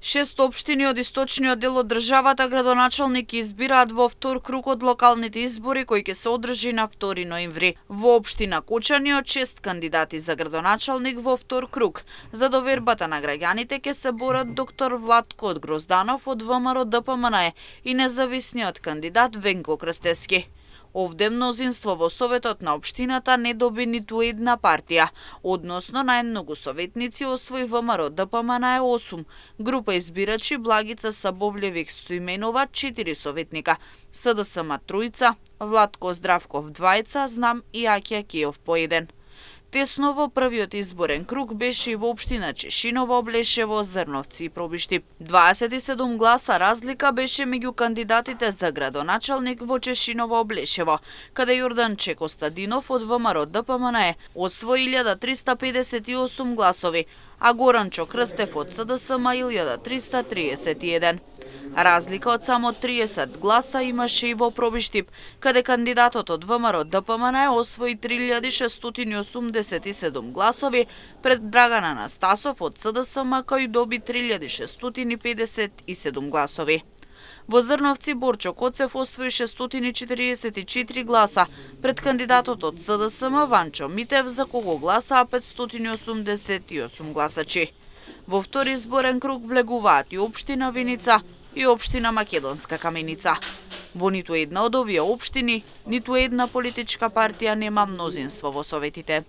6 општини од источниот дел од државата градоначалник избираат во втор круг од локалните избори кои ќе се одржи на 2 ноември. Во општина Кочани од 6 кандидати за градоначалник во втор круг. За довербата на граѓаните ќе се борат доктор Владко од Грозданов од ВМРО ДПМНЕ и независниот кандидат Венко Крстевски. Овде мнозинство во Советот на општината не доби ниту една партија, односно најмногу советници освои ВМРО ДПМНЕ 8, група избирачи Благица Сабовлевик Стоименова 4 советника, СДСМ 3, Владко Здравков 2, Знам и Аќа Кијов по 1. Тесно во првиот изборен круг беше и во општина Чешиново, Облешево, Зрновци и Пробиштип. 27 гласа разлика беше меѓу кандидатите за градоначалник во Чешиново, Облешево, каде Јордан Чекостадинов од ВМРО ДПМНЕ освои 1358 гласови, а Горанчо Крстев од СДСМ 1331. Разлика од само 30 гласа имаше и во Пробиштип, каде кандидатот од ВМРО ДПМНЕ освои 3687 гласови пред Драган Анастасов од СДСМ кој доби 3657 гласови. Во Зрновци Борчо Коцев освои 644 гласа пред кандидатот од СДСМ Ванчо Митев за кого гласаа 588 гласачи. Во втори изборен круг влегуваат и општина Виница и општина Македонска Каменица. Во ниту една од овие општини, ниту една политичка партија нема мнозинство во советите.